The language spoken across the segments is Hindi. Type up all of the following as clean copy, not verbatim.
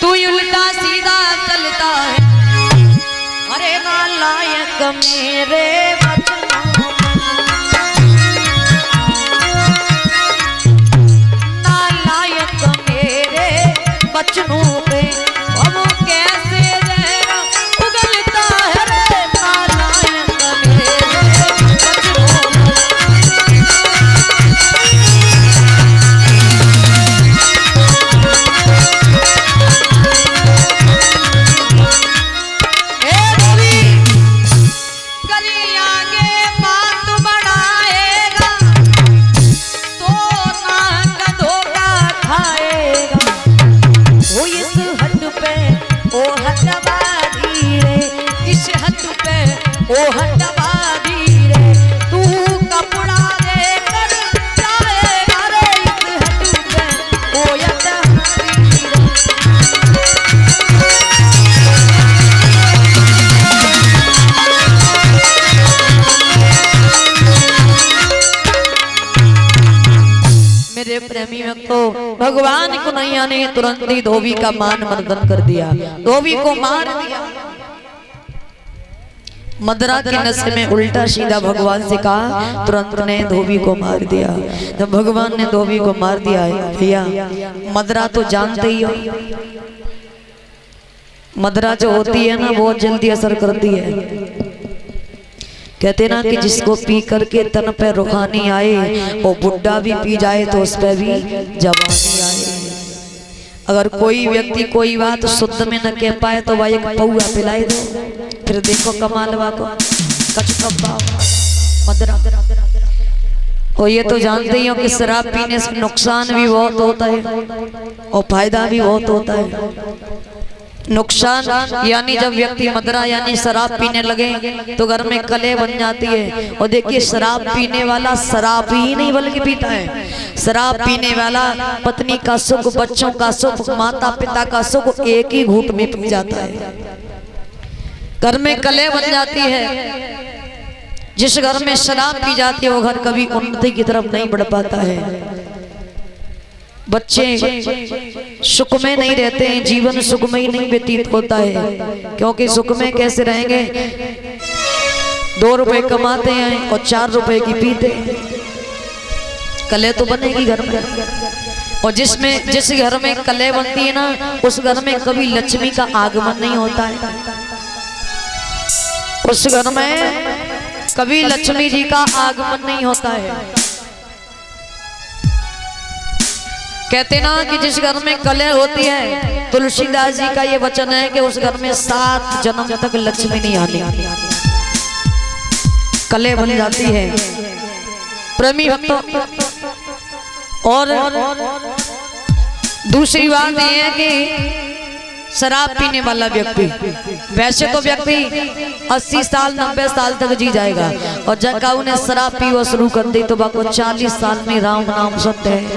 तू उल्टा सीधा चलता है। अरे नालायक मेरे बचनों पे अब कैसे रहना उगलता है रे नालायक मेरे करी आगे बात बढ़ाएगा तो नाक धोखा खाएगा। वो इस हद पे ओ हटवादी रे, इस हद पे ओ हटवादी रे, तू कपड़ा दे कर जाएगा रे इस हद पे ओ हटवादी रे। मेरे प्रेमी को भगवान कन्हैया ने तुरंत ही धोबी का मान मर्दन कर दिया, धोबी को मार दिया। मदरा के नशे में उल्टा सीधा भगवान से कहा, तुरंत ने धोबी को मार दिया। जब भगवान ने धोबी को मार दिया है भैया, मदरा तो जानते ही हो, मदरा जो होती है ना बहुत जल्दी असर करती है। कहते ना कि जिसको पी करके तन पे रूहानी आए, वो बुढ़ा भी पी जाए तो उस पे भी जवानी आए। अगर कोई व्यक्ति कोई बात शुद्ध में न कह पाए तो भाई एक पौआ पिलाई दो, फिर देखो कमालवा को कचकब्बा मदरा। और ये तो जानते ही हो कि शराब पीने से नुकसान भी बहुत होता है और फायदा भी बहुत होता है। नुकसान यानी जब व्यक्ति मदरा यानी शराब पीने लगे तो घर में कलह बन जाती है। और देखिए शराब पीने वाला शराब ही नहीं बल्कि पीता है, शराब पीने वाला पत्नी का सुख, बच्चों का सुख, माता पिता का सुख एक ही घूंट में पी जाता है। घर में कलह बन जाती है। जिस घर में शराब पी जाती है वो घर कभी उन्नति की तरफ नहीं बढ़ पाता है। बच्चे सुख में नहीं रहते हैं, जीवन सुख में ही नहीं व्यतीत होता है। क्योंकि सुख में कैसे रहेंगे, 2 रुपए कमाते हैं और 4 रुपए की पीते हैं। कले तो बनेगी घर में। और जिस घर में कले बनती है ना उस घर में कभी लक्ष्मी का आगमन नहीं होता है। उस घर में कभी लक्ष्मी जी का आगमन नहीं होता है। कहते ना कि जिस घर में कलह होती है, तुलसीदास जी का ये वचन है कि उस घर में 7 जन्म तक लक्ष्मी नहीं आनी, कलह बन जाती है। प्रेमी भक्तों, और दूसरी बात यह है कि शराब पीने वाला व्यक्ति, वैसे तो व्यक्ति 80 साल 90 साल तक जी जाएगा, और जब उन्हें शराब पीवा शुरू कर दी तो बाको 40 साल में राम नाम सुनते हैं।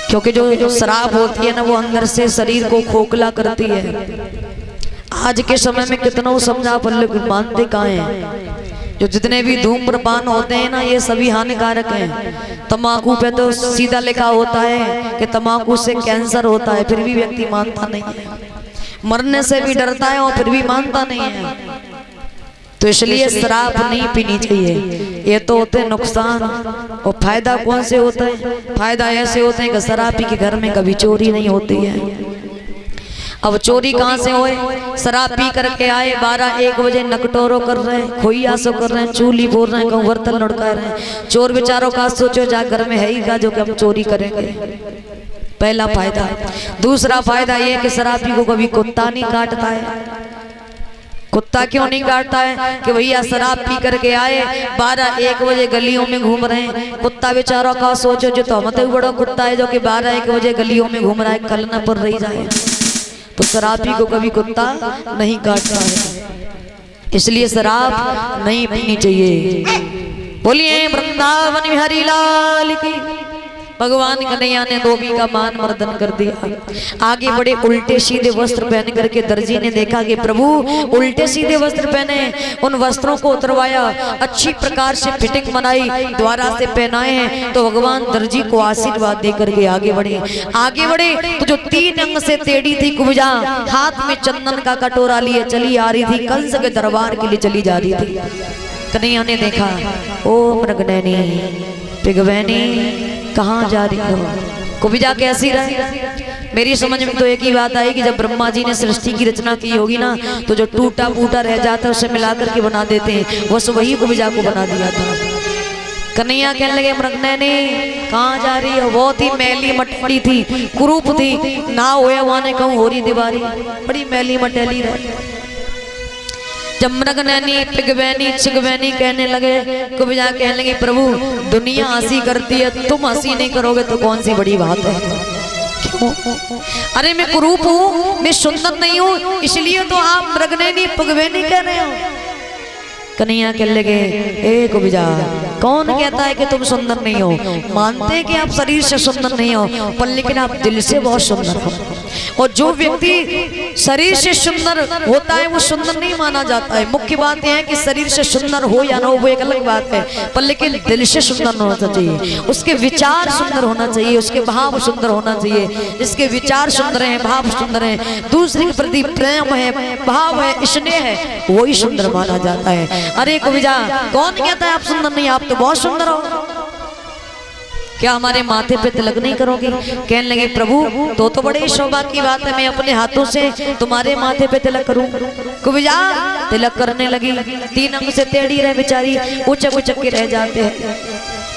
क्योंकि जो शराब होती है ना वो अंदर से शरीर को खोखला करती है। आज के समय में कितना समझा पर लोग मानते कहाँ हैं। जो जितने भी धूम्रपान होते हैं ना ये सभी हानिकारक हैं। तंबाकू पे तो सीधा लिखा होता है कि तंबाकू से कैंसर होता है, फिर भी व्यक्ति मानता नहीं है। मरने से भी डरता है और फिर भी मानता नहीं है। तो इसलिए शराब नहीं पीनी चाहिए। ये तो होते हैं नुकसान, और फायदा कौन से होता है? फायदा ऐसे होते हैं कि शराबी के घर में कभी चोरी नहीं होती है। अब चोरी कहाँ से होए? शराब पी करके आए, 12-1 बजे नकटोरो कर रहे हैं, खोइयासो कर रहे हैं, चूली बोल रहे हैं, कहूँ बर्तन लुढ़का रहे हैं। चोर बेचारों का सोचो जा घर में है ही का जो कि हम चोरी करेंगे। पहला फायदा। दूसरा फायदा ये कि शराबी को कभी कुत्ता नहीं काटता है। कुत्ता क्यों नहीं काटता है? कि भैया शराब पी करके आए, 12-1 बजे गलियों में घूम रहे हैं। कुत्ता बेचारों का सोचो जो तो हमते बड़ा कुत्ता है जो कि 12-1 बजे गलियों में घूम रहा है, कल न पर रही जाए। तो शराबी को कभी कुत्ता नहीं काटता है। इसलिए शराब नहीं पीनी चाहिए। बोलिए वृंदावन बिहारी लाल की। भगवान कन्हैया ने धोबी का मान मर्दन कर दिया। आगे बड़े उल्टे सीधे वस्त्र पहन करके दर्जी ने देखा कि प्रभु उल्टे सीधे वस्त्र पहने, उन वस्त्रों को उतरवाया, अच्छी प्रकार से फिटिंग बनाई, द्वारा से पहनाए हैं। तो भगवान दर्जी को आशीर्वाद दे करके आगे बढ़े तो जो 3 अंग से टेढ़ी थी कुब्जा, हाथ में चंदन का कटोरा लिए चली आ रही थी, कंस के दरबार के लिए चली जा रही थी। कन्हैया ने देखा, ओ मृगनयनी पिगवैनी कहाँ जा रही हो? कुब्जा कैसी रही? मेरी समझ में तो एक ही बात आई कि जब ब्रह्मा जी ने सृष्टि की रचना की होगी ना, तो जो टूटा फूटा रह जाता है उसे मिलाकर के बना देते हैं, बस वही कुब्जा को बना दिया था। कन्हैया कहने लगे, मृगनयनी कहाँ जा रही हो? बहुत ही मैली मटैली थी, कुरूप थी, ना होया वहां कहूँ हो रही दीवारी, बड़ी मैली मटैली रही। जब मृगनयनी पिगवैनी चिगवैनी कहने लगे, कुब्जा कहने लगे, प्रभु दुनिया हंसी करती है, तुम हंसी नहीं करोगे तो कौन सी बड़ी बात है? क्यों? अरे मैं कुरूप हूँ, मैं सुंदर नहीं हूँ, इसलिए तो आप मृगनयनी पिगवैनी कह रहे हो। कन्हैया कहने लगे, ए कुब्जा कौन कहता है कि तुम सुंदर नहीं हो? मानते हैं कि आप शरीर से सुंदर नहीं हो, पर लेकिन आप दिल से बहुत सुंदर हो। और जो व्यक्ति शरीर से सुंदर होता है वो सुंदर नहीं माना जाता है। मुख्य बात यह है कि शरीर से सुंदर हो या ना हो वो एक अलग बात है, पर लेकिन दिल से सुंदर होना चाहिए, उसके विचार सुंदर होना चाहिए, उसके भाव सुंदर होना चाहिए। जिसके विचार सुंदर हैं, भाव सुंदर हैं, दूसरे के प्रति प्रेम है, भाव है, स्नेह है, वही सुंदर माना जाता है। अरे कुब्जा कौन कहता है आप सुंदर नहीं? आप तो बहुत सुंदर हो, क्या हमारे माथे पे तिलक नहीं करोगे? कहने लगे, प्रभु तो बड़े सौभाग्य की बात है, मैं अपने हाथों से तुम्हारे माथे पे तिलक करूं। कुब्जा तिलक करने लगी, 3 अंग से टेढ़ी रहे बेचारी, उचक उचक के रह जाते हैं।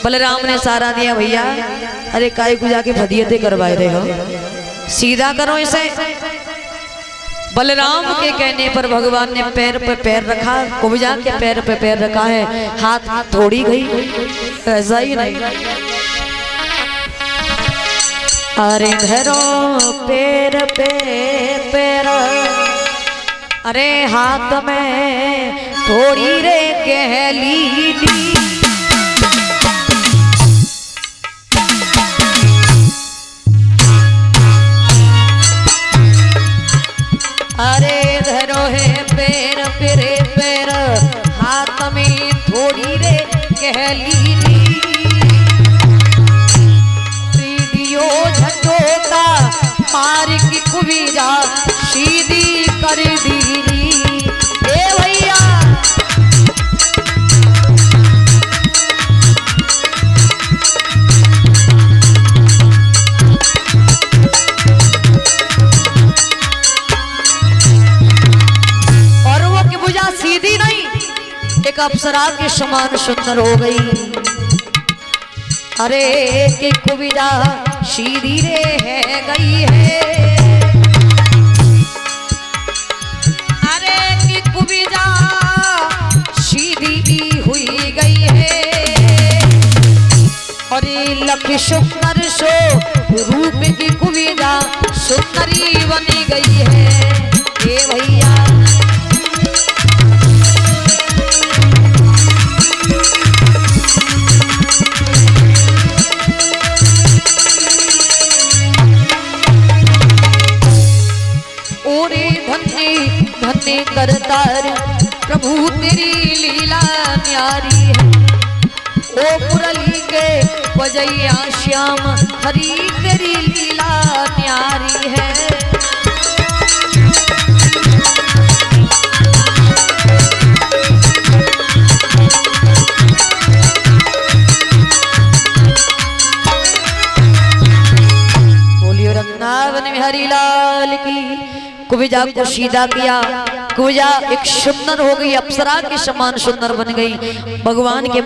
बलराम ने सहारा दिया, भैया अरे काय को जाके फदियतें करवाए रहे हो, सीधा करो इसे। बलराम के कहने पर भगवान ने पैर पे पैर रखा, कुब्जा के पैर पे पैर रखा है, हाथ थोड़ी गई, ऐसा ही नहीं। अरे धरो पैर पे पैर, अरे हाथ में थोड़ी रे कहली ली। अरे धरो है पैर पेरे पैर, हाथ में थोड़ी रे कहली ली। सीधियो झटोका मार की कुब्जा सीधी कर दी। ए भैया सीधी नहीं, एक अप्सरा के समान सुंदर हो गई। अरे कि कुब्जा सीधी रे है गई है, अरे कि कुब्जा सीधी हुई गई है। अरे लख सुंदर सो रूप की कुब्जा सुंदरी बनी गई है। ये भैया धन्य करतार प्रभु तेरी लीला न्यारी है। ओ मुरली के बजैया श्याम हरी तेरी लीला न्यारी है। बोलियो वृंदावन बिहारी लाल की। कुब्जा को सीधा किया, कुब्जा एक सुंदर हो गई, अप्सरा के समान सुंदर बन गई। भगवान के